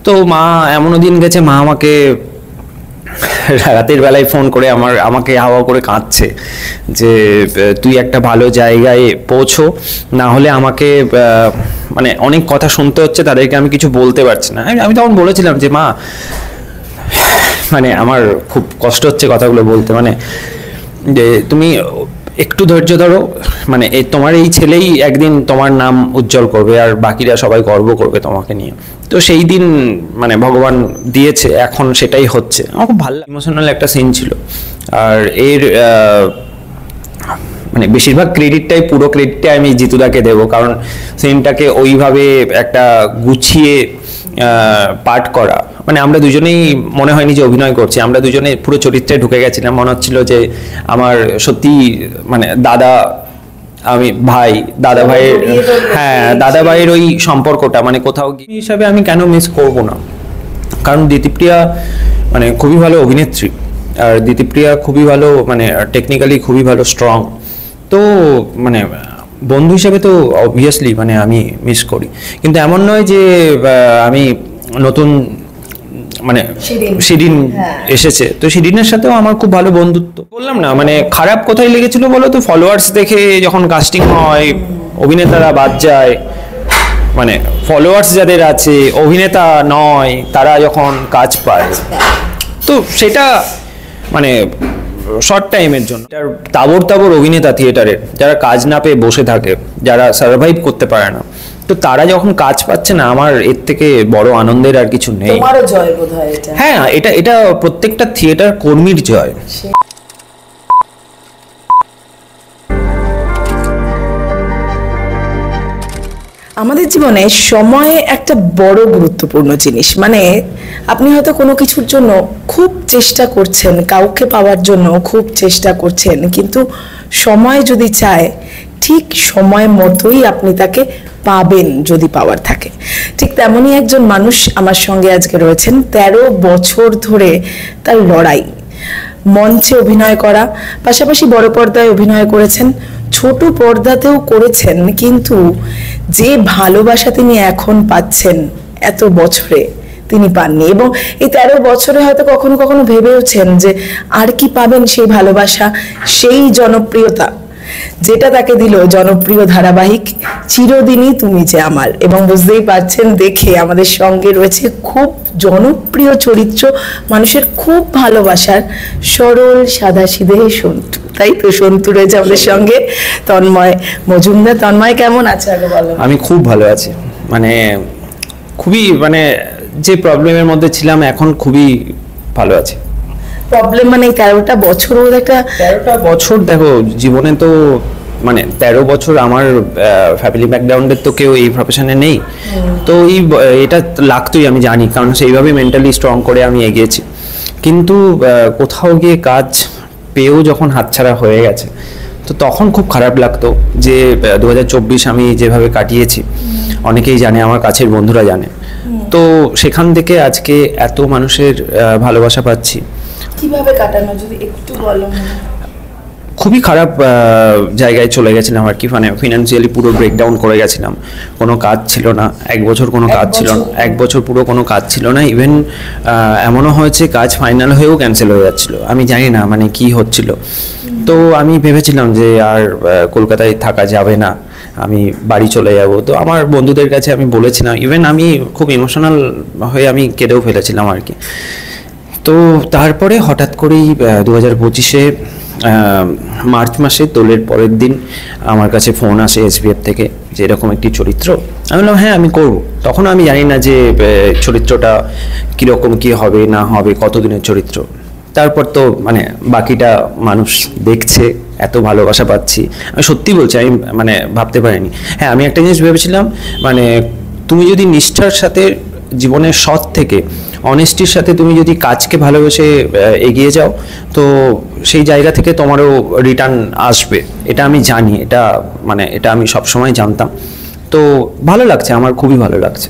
তো মা এমনও দিন গেছে, মা আমাকে রাতের বেলায় ফোন করে আমাকে হাওয়া করে কাঁদছে যে তুই একটা ভালো জায়গায় পৌঁছো, না হলে আমাকে মানে অনেক কথা শুনতে হচ্ছে, তাদেরকে আমি কিছু বলতে পারছি না। আমি তখন বলেছিলাম যে মা, মানে আমার খুব কষ্ট হচ্ছে কথাগুলো বলতে, মানে যে তুমি একটু ধৈর্য ধরো, মানে তোমার এই ছেলেই একদিন তোমার নাম উজ্জ্বল করবে আর বাকিরা সবাই গর্ব করবে তোমাকে নিয়ে। তো সেই দিন মানে ভগবান দিয়েছে, এখন সেটাই হচ্ছে। আমার খুব ভালো ইমোশনাল একটা সিন ছিল। আর এর মানে বেশিরভাগ ক্রেডিটটাই, পুরো ক্রেডিটটাই আমি জিতুদাকে দেবো, কারণ সিনটাকে ওইভাবে একটা গুছিয়ে পাঠ করা, মানে আমরা দুজনেই মনে হয়নি যে অভিনয় করছি, আমরা দুজনে পুরো চরিত্রে ঢুকে গেছিলাম। মনে হচ্ছিল যে আমার সত্যি মানে দাদা, আমি ভাই, দাদা ভাইয়ের, হ্যাঁ দাদা ভাইয়ের ওই সম্পর্কটা মানে কোথাও হিসাবে আমি কেন মিস করব না, কারণ দিতিপ্রিয়া মানে খুবই ভালো অভিনেত্রী, আর দিতিপ্রিয়া খুবই ভালো মানে টেকনিক্যালি খুবই ভালো, স্ট্রং। তো মানে বন্ধু হিসেবে তো অবভিয়াসলি মানে আমি মিস করি, কিন্তু এমন নয় যে আমি নতুন মানে শিরিন এসেছে, তো শিরিনের সাথেও আমার খুব ভালো বন্ধুত্ব। বললাম না মানে খারাপ কোথায় লেগেছিল বলো তো, ফলোয়ার্স দেখে যখন কাস্টিং হয় অভিনেতারা বাদ যায়, মানে ফলোয়ার্স যাদের আছে অভিনেতা নয় তারা যখন কাজ পায়, তো সেটা মানে শর্ট টাইমের জন্য। তাবর তাবর অভিনেতা থিয়েটারের যারা কাজ না পেয়ে বসে থাকে, যারা সার্ভাইভ করতে পারে না, তো তারা যখন কাজ পাচ্ছে না, আমার এর থেকে বড় আনন্দের আর কিছু নেই। তোমারও জয় বোধহয় এটা। হ্যাঁ, এটা প্রত্যেকটা থিয়েটার কর্মীর জয়। আমাদের জীবনে সময় একটা বড় গুরুত্বপূর্ণ জিনিস। মানে আপনি হয়তো কোনো কিছুর জন্য খুব চেষ্টা করছেন, কাউকে পাওয়ার জন্য খুব চেষ্টা করছেন, কিন্তু সময় যদি চায় ঠিক সময় মতোই আপনি তাকে পাবেন যদি পাওয়ার থাকে। ঠিক তেমনই একজন মানুষ আমার সঙ্গে আজকে রয়েছেন। 13 বছর ধরে তার লড়াই, মঞ্চে অভিনয় করা, পাশাপাশি বড় পর্দায় অভিনয় করেছেন, ছোট পর্দাতেও করেছেন, কিন্তু যে ভালোবাসা তিনি এখন পাচ্ছেন এত বছরে তিনি পাননি। এবং এই 13 বছরে হয়তো কখনো কখনো ভেবেওছেন যে আর কি পাবেন, সেই ভালোবাসা, সেই জনপ্রিয়তা যেটা তাকে দিল জনপ্রিয় ধারাবাহিক চিরদিনই তুমি যে আমার। এবং বুঝতেই পারছেন দেখে আমাদের সঙ্গে রয়েছে খুব জনপ্রিয় চরিত্র, মানুষের খুব ভালোবাসার সরল সাদাসিধে সন্তু। তাই তো সন্তু রয়েছে আমাদের সঙ্গে, তন্ময় মজুমদার। তন্ময় কেমন আছে আগে বলো? আমি খুব ভালো আছি, মানে খুবই মানে যে প্রবলেমের মধ্যে ছিলাম এখন খুবই ভালো আছি। প্রবলেম মানে 13টা বছর, একটা 13টা বছর দেখো জীবনে, তো মানে 13 বছর আমার ফ্যামিলি ব্যাকগ্রাউন্ডের তো কেউ এই প্রফেশনে নেই, তো এটা লাগতোই, আমি জানি, কারণ সেইভাবে মেন্টালি স্ট্রং করে আমি এগিয়েছি। কিন্তু কোথাও গিয়ে কাজ পেয়েও যখন হাতছাড়া হয়ে গেছে, তো তখন খুব খারাপ লাগতো যে 2024 আমি যেভাবে কাটিয়েছি, অনেকেই জানে, আমার কাছের বন্ধুরা জানে, তো সেখান থেকে আজকে এত মানুষের ভালোবাসা পাচ্ছি। কিভাবে কাটানো যদি একটু বলো? খুবই খারাপ জায়গায় চলে গেছিলাম আর কি, মানে ফিনান্সিয়ালি পুরো ব্রেকডাউন করে গেছিলাম, কোনো কাজ ছিল না, 1 বছর কোনো কাজ ছিল না, 1 বছর পুরো কোনো কাজ ছিল না। ইভেন এমনও হয়েছে কাজ ফাইনাল হয়েও ক্যান্সেল হয়ে যাচ্ছিল, আমি জানি না মানে কি হচ্ছিল। তো আমি ভেবেছিলাম যে আর কলকাতায় থাকা যাবে না, আমি বাড়ি চলে যাব। তো আমার বন্ধুদের কাছে আমি বলেছিলাম, ইভেন আমি খুব ইমোশনাল হয়ে আমি কেঁদেও ফেলেছিলাম আর কি। তো তারপরে হঠাৎ করেই 2025-এ মার্চ মাসে দোলের পরের দিন আমার কাছে ফোন আসে এসবিএফ থেকে যে এরকম একটি চরিত্র। আমি বললাম হ্যাঁ আমি করব। তখন আমি জানি না যে চরিত্রটা কীরকম কী হবে না হবে, কতদিনের চরিত্র। তারপর তো মানে বাকিটা মানুষ দেখছে, এত ভালোবাসা পাচ্ছি। আমি সত্যি বলছি, আমি মানে ভাবতে পারিনি। হ্যাঁ, আমি একটা জিনিস ভেবেছিলাম, মানে তুমি যদি নিষ্ঠার সাথে, জীবনের সৎ থেকে, অনেস্টির সাথে তুমি যদি কাজকে ভালোবেসে এগিয়ে যাও, তো সেই জায়গা থেকে তোমারও রিটার্ন আসবে, এটা আমি জানি, এটা আমি সবসময় জানতাম। তো ভালো লাগছে, আমার খুবই ভালো লাগছে।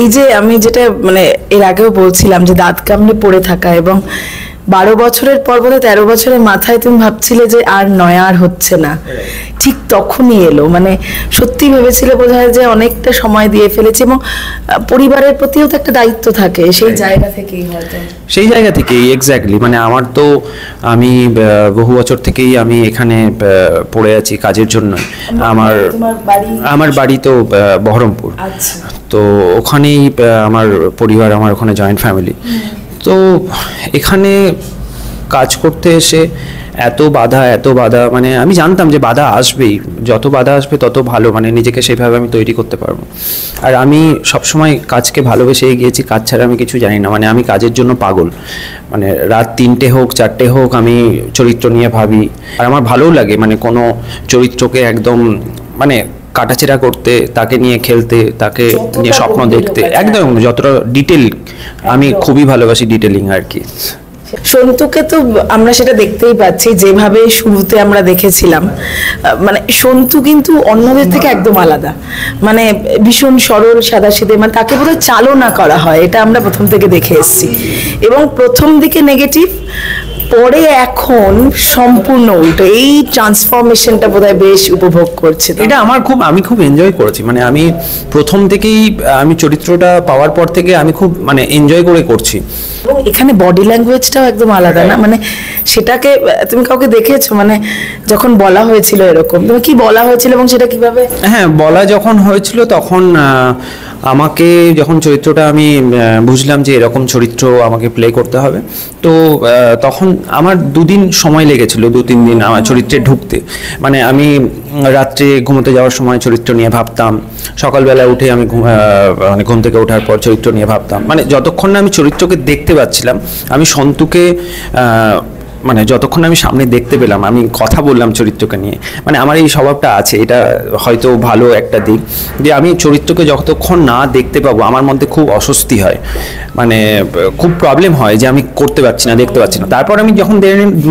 এই যে আমি যেটা মানে এর আগেও বলছিলাম যে দাঁত কামড়ে পড়ে থাকা এবং 12 বছরের পর বোধহয় 13 বছরের মাথায় তুমি ভাবছিলে যে আর নয়, আর হচ্ছে না, ঠিক তখনই এলো। মানে সত্যি ভেবেছিলে বোধহয় যে অনেকটা সময় দিয়ে ফেলেছি, এবং পরিবারের প্রতিও তো একটা দায়িত্ব থাকে, সেই জায়গা থেকেই হয়তো। সেই জায়গা থেকেই এক্স্যাক্টলি, মানে আমার তো আমি বহু বছর থেকেই আমি এখানে পড়ে আছি কাজের জন্য। আমার বাড়ি তো বহরমপুর। আচ্ছা। তো ওখানেই আমার পরিবার, আমার ওখানে জয়েন্ট ফ্যামিলি। তো এখানে কাজ করতে এসে এত বাধা, মানে আমি জানতাম যে বাধা আসবেই, যত বাধা আসবে তত ভালো, মানে নিজেকে সেভাবে আমি তৈরি করতে পারবো। আর আমি সবসময় কাজকে ভালোবেসে গিয়েছি, কাজ ছাড়া আমি কিছু জানি না, মানে আমি কাজের জন্য পাগল। মানে রাত 3টে হোক 4টে হোক আমি চরিত্র নিয়ে ভাবি, আর আমার ভালোও লাগে মানে কোনো চরিত্রকে একদম মানে কাটাছেড়া করতে, তাকে নিয়ে খেলতে, তাকে নিয়ে স্বপ্ন দেখতে, একদম যতটা ডিটেল, আমি খুবই ভালোবাসি ডিটেলিং আর কি। সন্তুকে তো আমরা সেটা দেখতেই পাচ্ছি, যেভাবে শুরুতে আমরা দেখেছিলাম, মানে সন্তু কিন্তু অন্যদের থেকে একদম আলাদা, মানে ভীষণ সরল সাদাসিধে, মানে তাকে বোধহয় চালনা করা হয়, এটা আমরা প্রথম থেকে দেখে এসেছি। এবং প্রথম দিকে নেগেটিভ, পরে এখন সম্পূর্ণ উল্টো, এই ট্রান্সফরমেশনটা বোধহয় বেশ উপভোগ করছে। এটা আমি খুব এনজয় করেছি, মানে আমি প্রথম থেকেই আমি চরিত্রটা পাওয়ার পর থেকে আমি খুব মানে এনজয় করে করছি। এবং এখানে বডি ল্যাঙ্গুয়েজটাও একদম আলাদা না, মানে সেটাকে তুমি কাউকে দেখেছো, মানে যখন বলা হয়েছিল এরকম, তুমি কি বলা হয়েছিল এবং সেটা কিভাবে? হ্যাঁ, বলা যখন হয়েছিল তখন আমাকে যখন চরিত্রটা আমি বুঝলাম যে এরকম চরিত্র আমাকে প্লে করতে হবে, তো তখন আমার 2 দিন সময় লেগেছিল, 2-3 দিন আমার চরিত্রে ঢুকতে। মানে আমি রাত্রে ঘুমোতে যাওয়ার সময় চরিত্র নিয়ে ভাবতাম, সকালবেলা উঠে আমি মানে ঘুম থেকে ওঠার পর চরিত্র নিয়ে ভাবতাম, মানে যতক্ষণ না আমি চরিত্রকে দেখতে পাচ্ছিলাম, আমি সন্তুকে মানে যতক্ষণ আমি সামনে দেখতে পেলাম, আমি কথা বললাম চরিত্রকে নিয়ে, মানে আমার এই স্বভাবটা আছে, এটা হয়তো ভালো একটা দিক, যে আমি চরিত্রকে যতক্ষণ না দেখতে পাবো আমার মধ্যে খুব অস্বস্তি হয়, মানে খুব প্রবলেম হয় যে আমি করতে পারছি না, দেখতে পাচ্ছি না। তারপর আমি যখন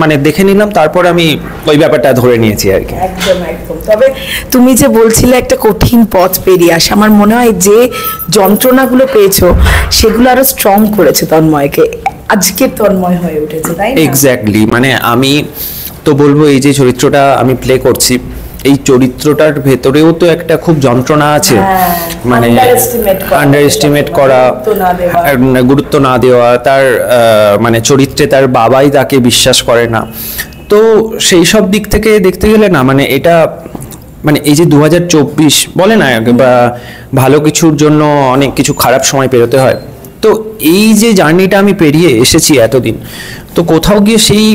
মানে দেখে নিলাম, তারপর আমি ওই ব্যাপারটা ধরে নিয়েছি আর কি। একদম একদম। তবে তুমি যে বলছিলে একটা কঠিন পথ পেরিয়ে আসে, আমার মনে হয় যে যন্ত্রণাগুলো পেয়েছো সেগুলো আরো স্ট্রং করেছে তন্ময়কে, আজকের তন্ময় হয়ে উঠেছে, তাই না? এক্স্যাক্টলি, মানে আমি তো বলবো এই যে চরিত্রটা আমি প্লে করছি, এই চরিত্রটার ভেতরেও তো একটা খুব যন্ত্রণা আছে, মানে আন্ডার করা, গুরুত্ব না দেওয়া, তার মানে চরিত্রে তার বাবাই তাকে বিশ্বাস করে না। তো সেই সব দিক থেকে দেখতে গেলে না, মানে এটা মানে এই যে 2024 বলে না, বা ভালো কিছুর জন্য অনেক কিছু খারাপ সময় পেরোতে হয়, তো এই যে জার্নিটা আমি পেরিয়ে এসেছি এতদিন, তো কোথাও গিয়ে সেই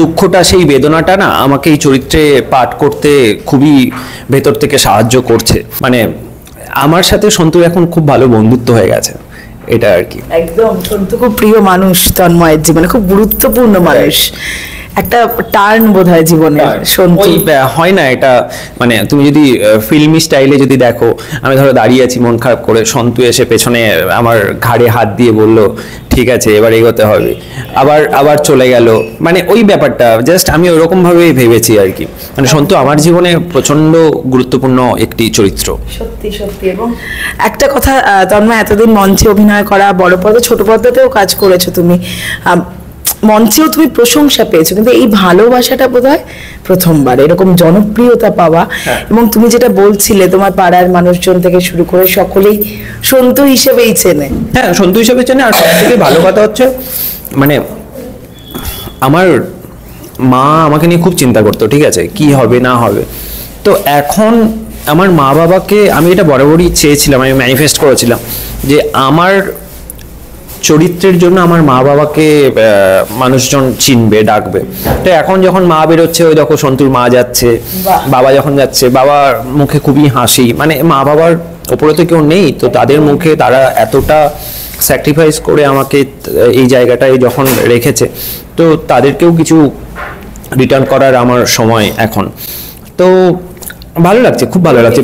দুঃখটা, সেই বেদনাটা না আমাকে এই চরিত্রে পাঠ করতে খুবই ভেতর থেকে সাহায্য করছে। মানে আমার সাথে সন্তুর এখন খুব ভালো বন্ধুত্ব হয়ে গেছে, এটা আর কি। একদম, সন্তু খুব প্রিয় মানুষ তন্ময়ের জীবনে, খুব গুরুত্বপূর্ণ মানুষ, একটা টার্ন বোধহয় জীবনে সন্তু। হয় না এটা, মানে তুমি যদি ফিল্মি স্টাইলে যদি দেখো, আমি ধরো দাঁড়িয়ে আছি মন খারাপ করে, সন্তু এসে পেছনে আমার ঘাড়ে হাত দিয়ে বললো ঠিক আছে এবার এগোতে হবে, আবার চলে গেল, মানে ওই ব্যাপারটা জাস্ট আমি ওরকম ভাবে ভেবেছি আর কি। মানে সন্তু আমার জীবনে প্রচন্ড গুরুত্বপূর্ণ একটি চরিত্র, সত্যি সত্যি। এবং একটা কথা, তন্ময় এতদিন মঞ্চে অভিনয় করা, বড় পর্দা ছোট পর্দাতেও কাজ করেছো তুমি, মঞ্চেও তুমি প্রশংসা পেয়েছো, কিন্তু এই ভালোবাসাটা বোধহয় প্রথমবার এরকম জনপ্রিয়তা পাওয়া। এবং তুমি যেটা বলছিলে, তোমার পাড়ার মানুষজন থেকে শুরু করে সকলেই সন্তু হিসেবেই চেনে। হ্যাঁ, সন্তু হিসেবে চেনে। আর সবথেকে ভালো কথা হচ্ছে, মানে আমার মা আমাকে নিয়ে খুব চিন্তা করতো, ঠিক আছে কি হবে না হবে, তো এখন আমার মা বাবাকে আমি এটা বরাবরই চেয়েছিলাম, আমি ম্যানিফেস্ট করেছিলাম যে আমার চরিত্রের জন্য আমার মা বাবাকে মানুষজন চিনবে, ডাকবে। তো এখন যখন মা বেরোচ্ছে, ওই দেখো সন্তুর মা যাচ্ছে, বাবা যখন যাচ্ছে, বাবার মুখে খুবই হাসি, মানে মা বাবার ওপরে তো কেউ নেই, তো তাদের মুখে তারা এতটা স্যাক্রিফাইস করে আমাকে এই জায়গাটায় যখন রেখেছে, তো তাদেরকেও কিছু রিটার্ন করার আমার সময় এখন। তো ভালো লাগছে, খুব ভালো লাগছে।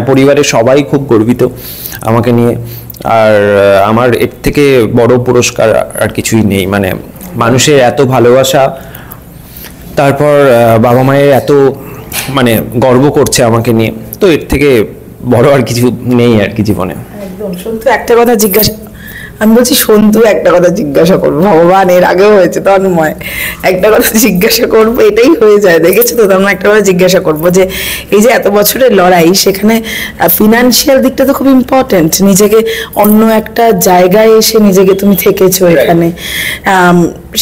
পরিবারের সবাই খুব গর্বিত আমাকে নিয়ে। আর আমার এর থেকে বড় পুরস্কার আর কিছুই নেই, মানে মানুষের এত ভালোবাসা, তারপর বাবা মায়ের এত মানে গর্ব করছে আমাকে নিয়ে, তো এর থেকে বড় আর কিছু নেই আর কি জীবনে। একদম। শুনতে একটা কথা জিজ্ঞাসা আমি বলছি সন্তু একটা কথা জিজ্ঞাসা করবো, ভগবান এর আগেও হয়েছে তন্ময়, একটা কথা জিজ্ঞাসা করবো, এটাই হয়ে যায়, দেখেছো তো তন্ময়, একটা কথা জিজ্ঞাসা করবো যে এই যে এত বছরের লড়াই, সেখানে ফিনান্সিয়াল দিকটা তো খুব ইম্পর্টেন্ট, নিজেকে অন্য একটা জায়গায় এসে নিজেকে তুমি থেকেছো এখানে,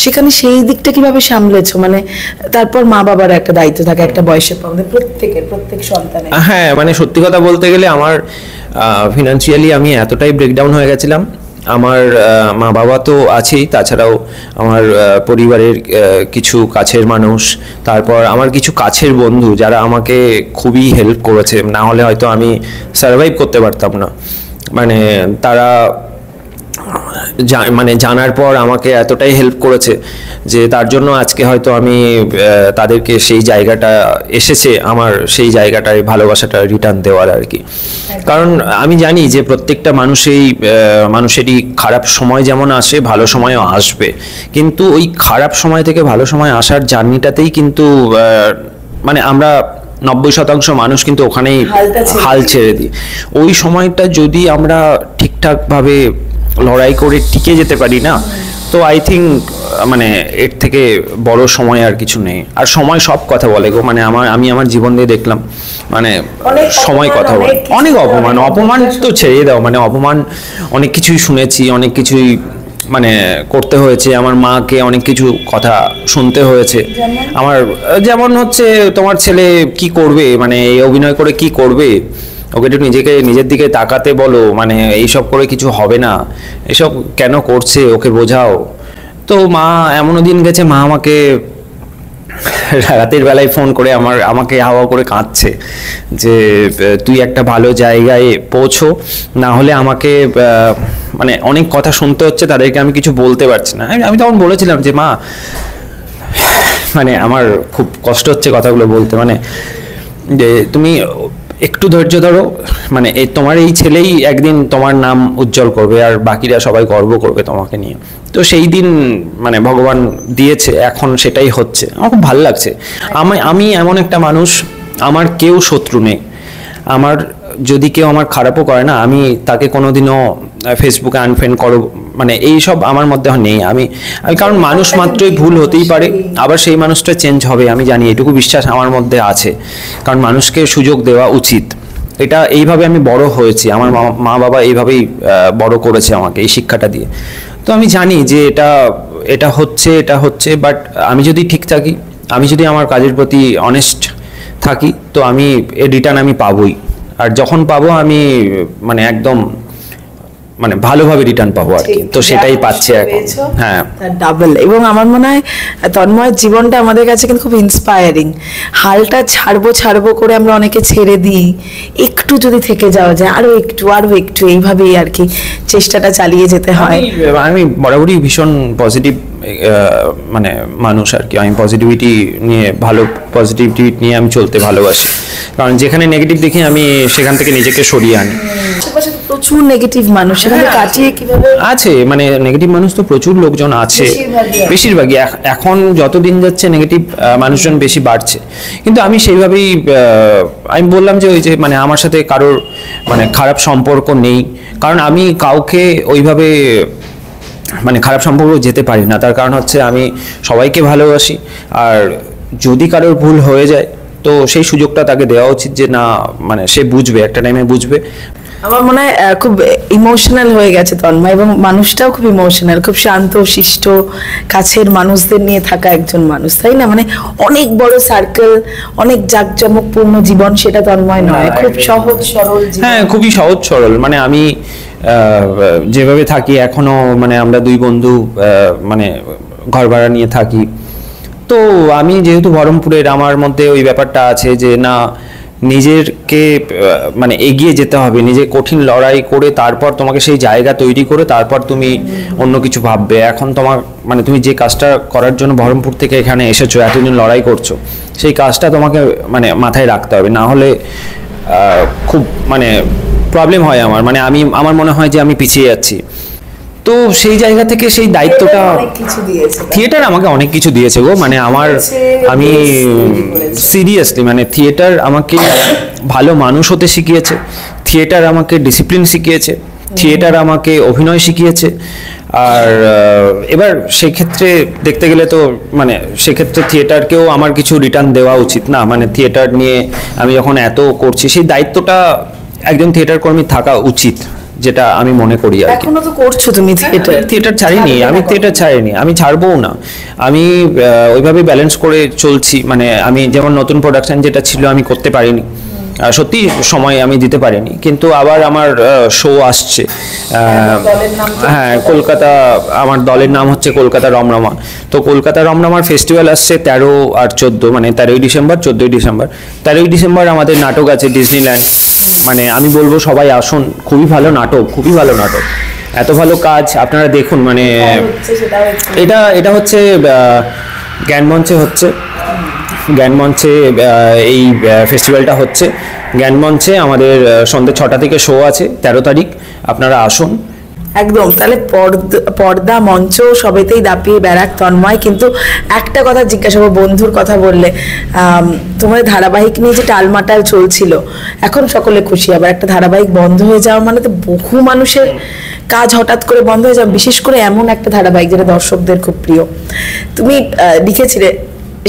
সেখানে সেই দিকটা কিভাবে সামলেছো? মানে তারপর মা বাবার একটা দায়িত্ব থাকে একটা বয়সের পর, আমাদের প্রত্যেক সন্তানের। হ্যাঁ, মানে সত্যি কথা বলতে গেলে আমার ফিনান্সিয়ালি আমি এতটাই ব্রেকডাউন হয়ে গেছিলাম। আমার মা বাবা তো আছেই, তাছাড়াও আমার পরিবারের কিছু কাছের মানুষ, তারপর আমার কিছু কাছের বন্ধু যারা আমাকে খুবই হেল্প করেছে, না হলে হয়তো আমি সার্ভাইভ করতে পারতাম না। মানে তারা মানে জানার পর আমাকে এতটাই হেল্প করেছে যে তার জন্য আজকে হয়তো আমি তাদেরকে সেই জায়গাটা এসেছে, আমার সেই জায়গাটায় ভালোবাসাটা রিটার্ন দেওয়ার আর কি। কারণ আমি জানি যে প্রত্যেকটা মানুষেরই খারাপ সময় যেমন আসে, ভালো সময়ও আসবে, কিন্তু ওই খারাপ সময় থেকে ভালো সময় আসার জার্নিটাতেই কিন্তু মানে আমরা 90% মানুষ কিন্তু ওখানেই হাল ছেড়ে দিই। ওই সময়টা যদি আমরা ঠিকঠাকভাবে লড়াই করে টিকে যেতে পারি না, তো আই থিঙ্ক মানে এর থেকে বড় সময় আর কিছু নেই। আর সময় সব কথা বলে গো, মানে আমি আমার জীবন দিয়ে দেখলাম, মানে সময় কথা বলে। অনেক অপমান তো ছেড়ে দাও, মানে অপমান অনেক কিছুই শুনেছি, অনেক কিছুই মানে করতে হয়েছে, আমার মাকে অনেক কিছু কথা শুনতে হয়েছে। আমার যেমন হচ্ছে তোমার ছেলে কি করবে, মানে এই অভিনয় করে কি করবে, ওকে একটু নিজের দিকে তাকাতে বলো, মানে এইসব করে কিছু হবে না, এসব কেন করছে ওকে বোঝাও। তো মা এমনও দিন গেছে, মা আমাকে রাতের বেলায় ফোন করে আমাকে হাওয়া করে কাঁদছে যে তুই একটা ভালো জায়গায় পৌঁছো, না হলে আমাকে মানে অনেক কথা শুনতে হচ্ছে, তাদেরকে আমি কিছু বলতে পারছি না। আমি তখন বলেছিলাম যে মা, মানে আমার খুব কষ্ট হচ্ছে কথাগুলো বলতে, মানে যে তুমি একটু ধৈর্য ধরো, মানে তোমার এই ছেলেই একদিন তোমার নাম উজ্জ্বল করবে, আর বাকিরা সবাই গর্ব করবে তোমাকে নিয়ে। তো সেই দিন মানে ভগবান দিয়েছে, এখন সেটাই হচ্ছে, আমার খুব ভালো লাগছে। আমি এমন একটা মানুষ, আমার কেউ শত্রু নেই। আমার যদি কেউ আমার খারাপও করে না, আমি তাকে কোনোদিনও ফেসবুকে আনফ্রেন্ড করো, মানে এইসব আমার মধ্যে নেই। আমি কারণ মানুষ মাত্রই ভুল হতেই পারে, আবার সেই মানুষটা চেঞ্জ হবে, আমি জানি, এটুকু বিশ্বাস আমার মধ্যে আছে। কারণ মানুষকে সুযোগ দেওয়া উচিত, এটা এইভাবে আমি বড় হয়েছি, আমার মা বাবা এইভাবেই বড় করেছে আমাকে এই শিক্ষাটা দিয়ে। তো আমি জানি যে এটা হচ্ছে, বাট আমি যদি ঠিক থাকি, আমি যদি আমার কাজের প্রতি অনেস্ট থাকি, তো আমি এর রিটার্ন আমি পাবোই। আর যখন পাবো আমি মানে একদম মানে ভালোভাবে রিটার্ন পাবো আর কি, তো সেটাই পাচ্ছি এখন। হ্যাঁ, ডাবল। এবং আমার মনে হয় তন্ময়ের জীবনটা আমাদের কাছে কিন্তু খুব ইন্সপায়ারিং। হালটা ছাড়বো করে আমরা অনেকে ছেড়ে দিই, একটু যদি থেকে যাওয়া যায়, আরো একটু এইভাবেই আর কি চেষ্টাটা চালিয়ে যেতে হয়। আমি বরাবরই ভীষণ পজিটিভ মানে মানুষ আর কি, আমি পজিটিভিটি নিয়ে আমি চলতে ভালোবাসি। কারণ যেখানে নেগেটিভ দেখি আমি সেখান থেকে নিজেকে সরিয়ে আনি। প্রচুর নেগেটিভ মানুষ সেখানে কাটিয়ে কিভাবে আছে, মানে নেগেটিভ মানুষ তো প্রচুর লোকজন আছে, বেশিরভাগই এখন যত দিন যাচ্ছে নেগেটিভ মানুষজন বেশি বাড়ছে। কিন্তু আমি সেইভাবেই আমি বললাম যে ওই যে মানে আমার সাথে কারোর মানে খারাপ সম্পর্ক নেই, কারণ আমি কাউকে ওইভাবে মানে খারাপ সম্পর্ক যেতে পারি না। তার কারণ হচ্ছে আমি সবাইকে ভালোবাসি, আর যদি কারোর ভুল হয়ে যায় তো সেই সুযোগটা তাকে দেওয়া উচিত, যে না মানে সে বুঝবে, একটা টাইমে বুঝবে। আমার মনে হয় খুব ইমোশনাল হয়ে গেছে তন্ময়, এবং মানুষটাও খুব ইমোশনাল, খুব শান্ত শিষ্ট কাছের মানুষদের নিয়ে থাকা একজন মানুষ, তাই না? মানে অনেক বড় সার্কেল, অনেক জাঁকজমকপূর্ণ জীবন সেটা তন্ময় নয়, খুব সহজ সরল জীবন। হ্যাঁ, খুবই সহজ সরল। মানে আমি যেভাবে থাকি এখনো, মানে আমরা দুই বন্ধু মানে ঘর ভাড়া নিয়ে থাকি। তো আমি যেহেতু বহরমপুরের, আমার মধ্যে ওই ব্যাপারটা আছে যে না, নিজেরকে মানে এগিয়ে যেতে হবে, নিজে কঠিন লড়াই করে তারপর তোমাকে সেই জায়গা তৈরি করে তারপর তুমি অন্য কিছু ভাববে। এখন তোমার মানে তুমি যে কাজটা করার জন্য বহরমপুর থেকে এখানে এসেছো, এতদিন লড়াই করছো, সেই কাজটা তোমাকে মানে মাথায় রাখতে হবে, না হলে খুব মানে প্রবলেম হয় আমার। মানে আমার মনে হয় যে আমি পিছিয়ে যাচ্ছি। তো সেই জায়গা থেকে সেই দায়িত্বটা থিয়েটার আমাকে অনেক কিছু দিয়েছে গো। মানে আমি সিরিয়াসলি মানে থিয়েটার আমাকে ভালো মানুষ হতে শিখিয়েছে, থিয়েটার আমাকে ডিসিপ্লিন শিখিয়েছে, থিয়েটার আমাকে অভিনয় শিখিয়েছে। আর এবার সেক্ষেত্রে দেখতে গেলে তো মানে সেক্ষেত্রে থিয়েটারকেও আমার কিছু রিটার্ন দেওয়া উচিত না, মানে থিয়েটার নিয়ে আমি যখন এত করছি সেই দায়িত্বটা একজন থিয়েটার কর্মী থাকা উচিত, যেটা আমি মনে করি আর কি। এখনো তো করছো তুমি থিয়েটার ছাড়িনি, আমি থিয়েটার ছাড়িনি, আমি ছাড়বও না। আমি ওইভাবে ব্যালেন্স করে চলছি, মানে আমি যেমন নতুন প্রোডাকশন যেটা ছিল আমি করতে পারিনি, সত্যি সময় আমি দিতে পারিনি, কিন্তু আবার আমার শো আসছে। হ্যাঁ, কলকাতা, আমার দলের নাম হচ্ছে কলকাতা রমরমা। তো কলকাতা রমরমার ফেস্টিভ্যাল আসছে 13 আর 14, মানে 13ই ডিসেম্বর 14ই ডিসেম্বর। 13ই ডিসেম্বর আমাদের নাটক আছে ডিজনিল্যান্ড, মানে আমি বলবো সবাই আসুন, খুবই ভালো নাটক, খুবই ভালো নাটক, এত ভালো কাজ আপনারা দেখুন। মানে এটা হচ্ছে জ্ঞানমঞ্চে হচ্ছে, জ্ঞানমঞ্চে এই ফেস্টিভ্যালটা হচ্ছে জ্ঞানমঞ্চে। আমাদের সন্ধ্যে 6টা থেকে শো আছে, 13 তারিখ, আপনারা আসুন। একদম, তাহলে পর্দা মঞ্চ সবেতেই দাপিয়ে বেড়াক তন্ময়। কিন্তু একটা কথা জিজ্ঞাসা করবো, বন্ধুর কথা বললে, তোমাদের ধারাবাহিক নিয়ে যে টালমাটাল চলছিল, এখন সকলে খুশি, আবার একটা ধারাবাহিক বন্ধ হয়ে যাওয়া মানে তো বহু মানুষের কাজ হঠাৎ করে বন্ধ হয়ে যাওয়া, বিশেষ করে এমন একটা ধারাবাহিক যেটা দর্শকদের খুব প্রিয়। তুমি লিখেছিলে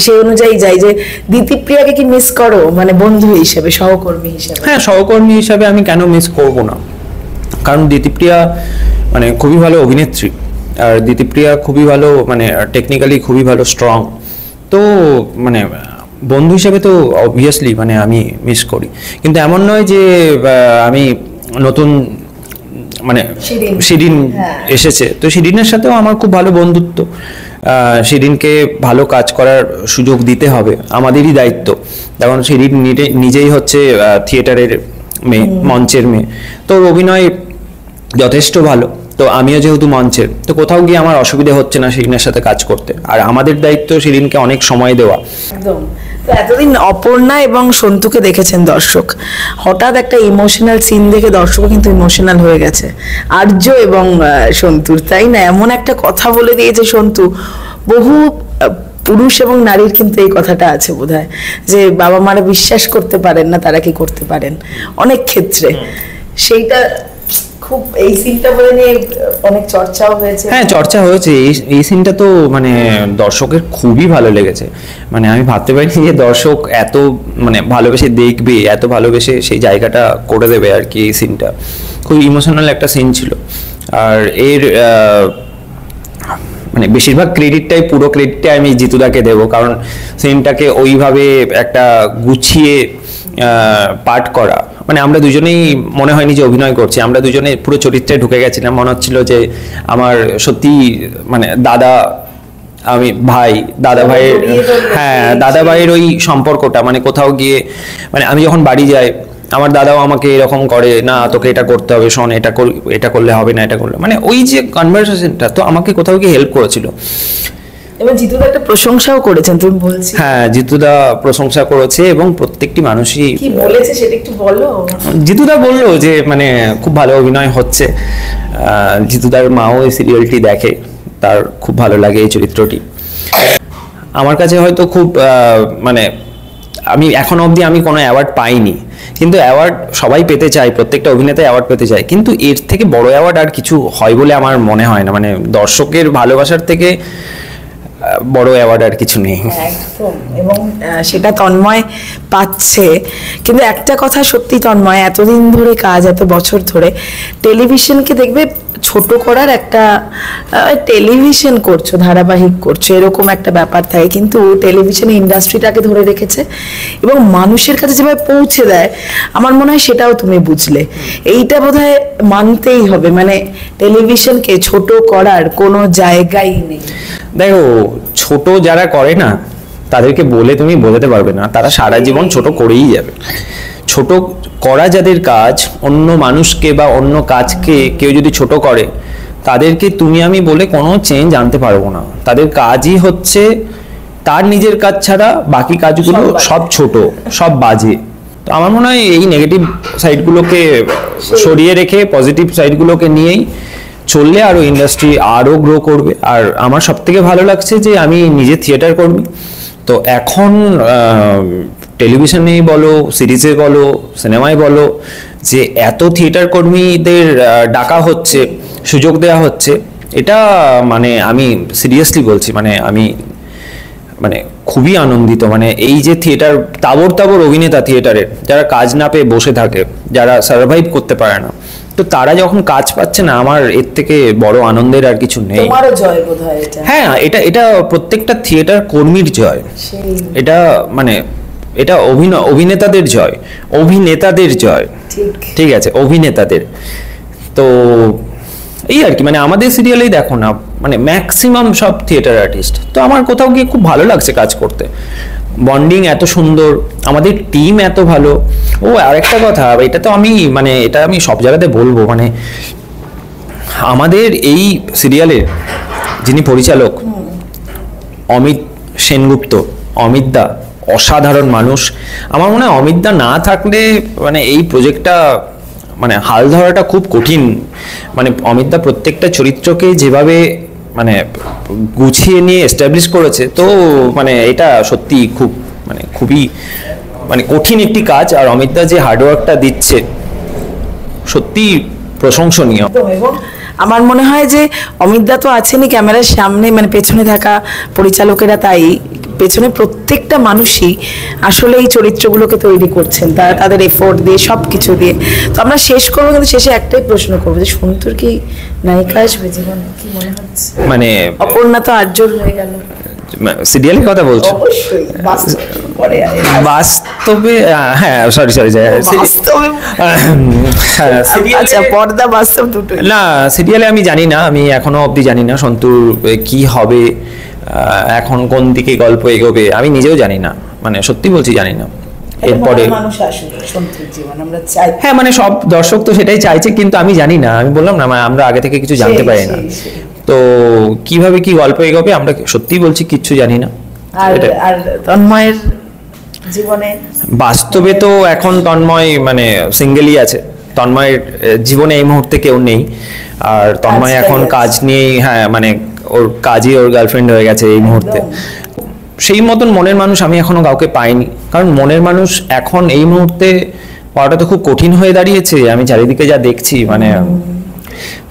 সেই অনুযায়ী যাই যে দিতিপ্রিয়াকে কি মিস করো, মানে বন্ধু হিসেবে, সহকর্মী হিসেবে? হ্যাঁ, সহকর্মী হিসাবে আমি কেন মিস করব না, কারণ দিতিপ্রিয়া মানে খুবই ভালো অভিনেত্রী, আর দিতিপ্রিয়া খুবই ভালো, মানে টেকনিক্যালি খুবই ভালো, স্ট্রং। তো মানে বন্ধু হিসেবে তো অবভিয়াসলি মানে আমি মিস করি, কিন্তু এমন নয় যে আমি নতুন মানে শিরিন এসেছে, তো শিরিনের সাথেও আমার খুব ভালো বন্ধুত্ব। শিরিনকে ভালো কাজ করার সুযোগ দিতে হবে, আমাদেরই দায়িত্ব। যেমন শিরিন নিজেই হচ্ছে থিয়েটারের মেয়ে, মঞ্চের মেয়ে, তো অভিনয় যথেষ্ট ভালো। তো আমিও যেহেতু মঞ্চের, তো কোথাও গিয়ে আমার অসুবিধা হচ্ছে না শিরিনের সাথে কাজ করতে, আর আমাদের দায়িত্ব শিরিনকে অনেক সময় দেওয়া। একদম। তো এতদিন অপর্ণা এবং সন্তুকে দেখেছেন দর্শক, হঠাৎ একটা ইমোশনাল সিন দেখে দর্শকও কিন্তু ইমোশনাল হয়ে গেছে আর্য এবং সন্তুর, তাই না? এমন একটা কথা বলে দিয়েছে সন্তু, বহু পুরুষ এবং নারীর কিন্তু এই কথাটা আছে বোধহয়, যে বাবা মারা বিশ্বাস করতে পারেন না, তারা কি করতে পারেন অনেক ক্ষেত্রে। সেইটা খুব, এই সিনটা বলে নিয়ে অনেক চর্চাও হয়েছে। হ্যাঁ, চর্চা হয়েছে। এই সিনটা তো মানে দর্শকের খুবই ভালো লেগেছে, মানে আমি ভাবতে পারিনি যে দর্শক এত মানে ভালোবেসে দেখবে, এত ভালোবেসে সেই জায়গাটা করে দেবে আর কি। এই সিনটা খুব ইমোশনাল একটা সিন ছিল, আর এর মানে বেশিরভাগ ক্রেডিটটাই, পুরো ক্রেডিটটাই আমি জিতুদাকে দেবো, কারণ সিনটাকে ওইভাবে একটা গুছিয়ে পাঠ করা, মানে আমরা দুজনেই মনে হয়নি যে অভিনয় করছি, আমরা দুজনে পুরো চরিত্রে ঢুকে গেছিলাম। মনে হচ্ছিল যে আমার সত্যি মানে দাদা, আমি ভাই, দাদা ভাইয়ের, হ্যাঁ দাদা ভাইয়ের ওই সম্পর্কটা, মানে কোথাও গিয়ে মানে আমি যখন বাড়ি যাই আমার দাদাও আমাকে এরকম করে, না তোকে এটা করতে হবে, শোন এটা করলে হবে না, এটা করলে, মানে ওই যে কনভারসেশনটা তো আমাকে কোথাও গিয়ে হেল্প করেছিল। এবার জিতুদা একটা প্রশংসাও করেছেন, তুমি বলছি। হ্যাঁ, জিতুদা প্রশংসা করেছে এবং প্রত্যেকটি মানুষই কি বলেছে সেটা একটু বলো। জিতুদা বললো যে মানে খুব ভালো অভিনয় হচ্ছে। জিতুদার মাও এই সিরিয়ালটি দেখে, তার খুব ভালো লাগে এই চরিত্রটি। আমার কাছে হয়তো খুব মানে আমি এখনো অবধি আমি কোনো অ্যাওয়ার্ড পাইনি, কিন্তু অ্যাওয়ার্ড সবাই পেতে চায়, প্রত্যেকটা অভিনেতা অ্যাওয়ার্ড পেতে চায়, কিন্তু এর থেকে বড় অ্যাওয়ার্ড আর কিছু হয় বলে আমার মনে হয় না। মানে দর্শকের ভালোবাসার থেকে বড় অ্যাওয়ার্ড আর কিছু নেই। একদম, এবং সেটা তন্ময় পাচ্ছে। কিন্তু একটা কথা সত্যি তন্ময়, এতদিন ধরে কাজ, এত বছর ধরে টেলিভিশনকে দেখবে ছোট করার একটা, টেলিভিশন করছো, ধারাবাহিক করছো, এরকম একটা ব্যাপার থাকে, কিন্তু টেলিভিশন ইন্ডাস্ট্রিটাকে ধরে রেখেছে এবং মানুষের কাছে যেভাবে পৌঁছে দেয়, আমার মনে হয় সেটাও তুমি বুঝলে। এইটা বোধহয় মানতেই হবে, মানে টেলিভিশনকে ছোট করার কোনো জায়গাই নেই। দেখো, ছোট যারা করে না তাদেরকে বলে তুমি বোঝাতে পারবে না, তারা সারা জীবন ছোট করেই যাবে। ছোট করা যাদের কাজ, অন্য মানুষকে বা অন্য কাজকে কেউ যদি ছোট করে, তাদেরকে তুমি আমি বলে কোনো চেঞ্জ আনতে পারবো না। তাদের কাজই হচ্ছে তার নিজের কাজ ছাড়া বাকি কাজগুলো সব ছোট, সব বাজে। তো আমার মনে হয় এই নেগেটিভ সাইডগুলোকে সরিয়ে রেখে পজিটিভ সাইডগুলোকে নিয়েই চললে আরো ইন্ডাস্ট্রি আরো গ্রো করবে। আর আমার সব থেকে ভালো লাগছে যে আমি নিজে থিয়েটার কর্মী, তো এখন টেলিভিশনেই বলো, সিরিজে বলো, সিনেমায় বলো, যে এত থিয়েটার কর্মীদের ডাকা হচ্ছে, সুযোগ দেওয়া হচ্ছে, এটা মানে আমি সিরিয়াসলি বলছি, মানে আমি মানে খুবই আনন্দিত। মানে এই যে থিয়েটার, তাবর তাবর অভিনেতা থিয়েটারের, যারা কাজ না পেয়ে বসে থাকে, যারা সার্ভাইভ করতে পারে না, তো তারা যখন কাজ পাচ্ছে না, আমার এর থেকে বড় আনন্দের আর কিছু নেই। তোমারও জয় বোধহয় এটা। হ্যাঁ, এটা এটা প্রত্যেকটা থিয়েটার কর্মীর জয়। সেই এটা মানে এটা অভিনেতাদের জয়, অভিনেতাদের জয়। ঠিক ঠিক আছে, অভিনেতাদের। তো এই আর কি, মানে আমাদের সিরিয়ালেই দেখো না, মানে ম্যাক্সিমাম সব থিয়েটার আর্টিস্ট। তো আমার কোথাও গিয়ে খুব ভালো লাগছে কাজ করতে, বন্ডিং এত সুন্দর, আমাদের টিম এত ভালো। ও আরেকটা কথা, এটা তো আমি মানে এটা আমি সব জায়গাতে বলবো, মানে আমাদের এই সিরিয়ালের যিনি পরিচালক অমিত সেনগুপ্ত, অমিত দা অসাধারণ মানুষ। আমার মনে হয় অমিত দা না থাকলে মানে এই প্রজেক্টটা মানে হাল ধরাটা খুব কঠিন। মানে অমিত দা প্রত্যেকটা চরিত্রকে যেভাবে মানে গুছিয়ে নিয়ে এস্টাবলিশ করেছে, তো মানে এটা সত্যি খুব মানে খুবই মানে কঠিন একটি কাজ। আর অমিত দা যে হার্ডওয়ার্কটা দিচ্ছে সত্যি প্রশংসনীয়। একদম। এবং আমার মনে হয় যে অমিতদা তো আছেনই ক্যামেরার সামনে, মানে পেছনে থাকা পরিচালকেরা, তাই পেছনে প্রত্যেকটা মানুষই আসলে এই চরিত্রগুলোকে তৈরি করছেন, তারা তাদের এফোর্ট দিয়ে, সব কিছু দিয়ে। তো আমরা শেষ করবো, কিন্তু শেষে একটাই প্রশ্ন করবো যে সন্তুর কি নায়িকা আসবে জীবনে, কি মনে হচ্ছে? মানে অপর্ণা তো আর্যর হয়ে গেল, সিরিয়ালের কথা বলছো? অবশ্যই বাস্তবে পরে বাস্তবে হ্যাঁ, সরি বাস্তবে আচ্ছা, পর্দা বাস্তব দুটোই। না, সিরিয়ালে আমি জানি না, আমি এখনো অবধি জানি না সন্তুর কি হবে, এখন কোন দিকে গল্প এগোবে, আমি নিজেও জানি না, মানে সত্যি বলছি জানি না। এরপরে মানুষ আসবে সন্তুর জীবন, আমরা চাই। হ্যাঁ, মানে সব দর্শক তো সেটাই চাইছে, কিন্তু আমি জানি না, আমি বললাম না, মানে আমরা আগে থেকে কিছু জানতে পারি না। তো কিভাবে কি গল্প এগোবে আমরা সত্যিই বলছি কিচ্ছু জানি না। আর তন্ময়ের জীবনে বাস্তবে তো এখন তন্ময় মানে সিঙ্গেলই আছে, তন্ময়ের জীবনে এই মুহূর্তে কেউ নেই। আর তন্ময় এখন কাজ নিয়েই, হ্যাঁ মানে ওর কাজই ওর গার্লফ্রেন্ড হয়ে গেছে এই মুহূর্তে। সেই মতন মনের মানুষ আমি এখনো কাউকে পাইনি, কারণ মনের মানুষ এখন এই মুহূর্তে পাওয়াটা তো খুব কঠিন হয়ে দাঁড়িয়েছে। আমি চারিদিকে যা দেখছি, মানে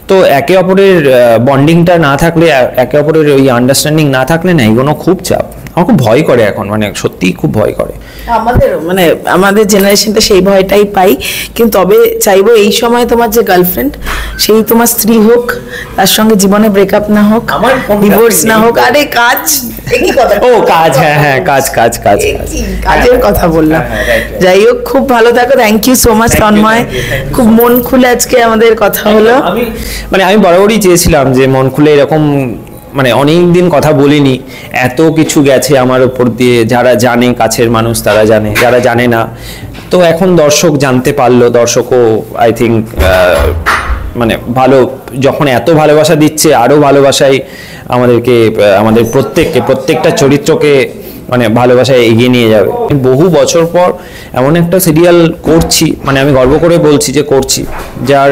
তো একে অপরের বন্ডিংটা না থাকলে, একে অপরের ওই আন্ডারস্ট্যান্ডিং না থাকলে না, এগুলো খুব চাপ। আমার খুব ভয় করে এখন, মানে সত্যিই খুব ভয় করে। আমাদের জেনারেশনটা সেই ভয়টাই পাই। কিন্তু তবে চাইবো এই সময় তোমার যে গার্লফ্রেন্ড, সেই তোমার স্ত্রী হোক, তার সঙ্গে জীবনে ব্রেকআপ না হোক, ডিভোর্স না হোক। আরে কাজ, ও কাজ, হ্যাঁ কাজের কথা বললাম। যাই হোক, খুব ভালো থাকো। Thank you so much Tanmoy, খুব মন খুলে আজকে আমাদের কথা হলো। আমি বরাবরই চেয়েছিলাম যে মন খুলে এরকম, মানে অনেক দিন কথা বলিনি, এত কিছু গেছে আমার উপর দিয়ে, যারা জানে কাছের মানুষ তারা জানে, যারা জানে না তো এখন দর্শক জানতে পারলো। দর্শকও আই থিঙ্ক মানে ভালো, যখন এত ভালোবাসা দিচ্ছে আরো ভালোবাসায় আমাদেরকে, আমাদের প্রত্যেকটা চরিত্রকে মানে ভালোবাসায় এগিয়ে নিয়ে যাবে। বহু বছর পর এমন একটা সিরিয়াল করছি, মানে আমি গর্ব করে বলছি যে করছি, যার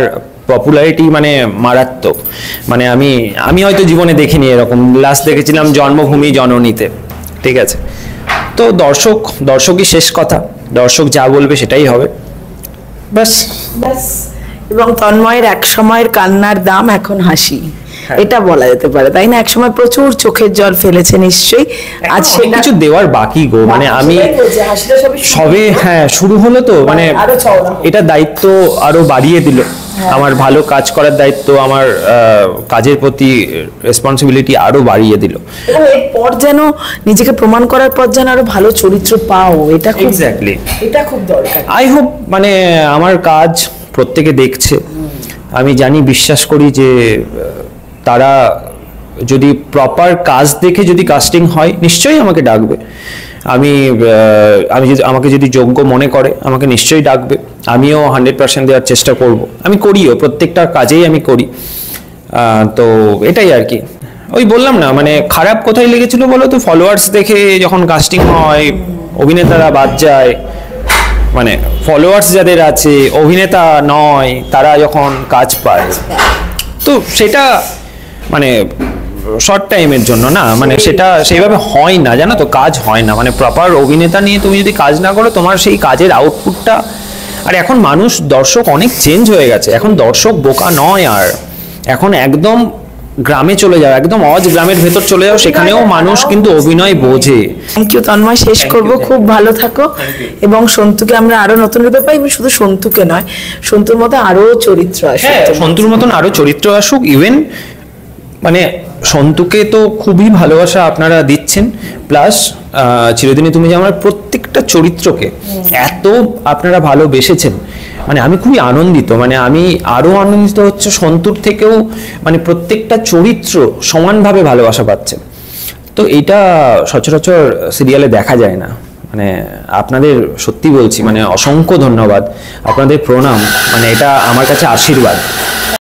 পপুলারিটি মানে মারাত্মক। মানে আমি হয়তো জীবনে দেখিনি এরকম। লাস্ট দেখেছিলাম জন্মভূমি জননীতে, ঠিক আছে? তো দর্শকই শেষ কথা, দর্শক যা বলবে সেটাই হবে, ব্যাস। এবং তন্ময়ের এক সময়ের কান্নার দাম এখন হাসি, এটা বলা যেতে পারে, তাই না? একসময় প্রচুর চোখের জল ফেলেছে নিশ্চয়ই, আজ সে কিছু দেওয়ার বাকি গো। মানে আমি সবে শুরু হলো তো, মানে এটা দায়িত্ব আরো বাড়িয়ে দিল, আমার ভালো কাজ করার দায়িত্ব, আমার কাজের প্রতি রেসপন্সিবিলিটি আরো বাড়িয়ে দিল। এরপর যেন নিজেকে প্রমাণ করার পর যেন আরো ভালো চরিত্র পাও, এটা এক্স্যাক্টলি, এটা খুব দরকার। আই হোপ মানে আমার কাজ প্রত্যেকে দেখছে, আমি জানি, বিশ্বাস করি যে তারা যদি প্রপার কাজ দেখে যদি কাস্টিং হয় নিশ্চয়ই আমাকে ডাকবে। আমাকে যদি যোগ্য মনে করে আমাকে নিশ্চয়ই ডাকবে। আমিও 100% দেওয়ার চেষ্টা করব, আমি করিও, প্রত্যেকটা কাজেই আমি করি। তো এটাই আর কি। ওই বললাম না, মানে খারাপ কোথায় লেগেছিল বলো তো, ফলোয়ার্স দেখে যখন কাস্টিং হয় অভিনেতারা বাদ যায়, মানে ফলোয়ার্স যাদের আছে অভিনেতা নয় তারা যখন কাজ পায়, তো সেটা মানে শর্ট টাইমের জন্য না, মানে সেটা সেইভাবে হয় না, জানো তো, কাজ হয় না, মানে প্রপার অভিনেতা নিয়ে তুমি যদি কাজ না করো তোমার সেই কাজের আউটপুটটা। আর এখন মানুষ, দর্শক অনেক চেঞ্জ হয়ে গেছে, এখন দর্শক বোকা নয় আর, এখন একদম গ্রামে চলে যাও, একদম অজ গ্রামের ভেতর চলে যাও, সেখানেও মানুষ কিন্তু অভিনয় বোঝে। থ্যাংক ইউ তন্ময়, শেষ করব, খুব ভালো থাকো। এবং সন্তুকে আমরা আরো নতুন রূপে পাই, এবং শুধু সন্তুকে নয়, সন্তুর মতো আরো চরিত্র আসে। সন্তুর মতন আরো চরিত্র আসুক, ইভেন মানে সন্তুকে তো খুবই ভালোবাসা আপনারা দিচ্ছেন, প্লাস চিরদিনই তুমি যে আমার প্রত্যেকটা চরিত্রকে এত আপনারা ভালোবেসেছেন, মানে আমি খুবই আনন্দিত, মানে আমি আরো আনন্দিত হচ্ছে সন্তুর থেকেও, মানে প্রত্যেকটা চরিত্র সমানভাবে ভালোবাসা পাচ্ছে। তো এইটা সচরাচর সিরিয়ালে দেখা যায় না, মানে আপনাদের সত্যি বলছি, মানে অসংখ্য ধন্যবাদ, আপনাদের প্রণাম, মানে এটা আমার কাছে আশীর্বাদ।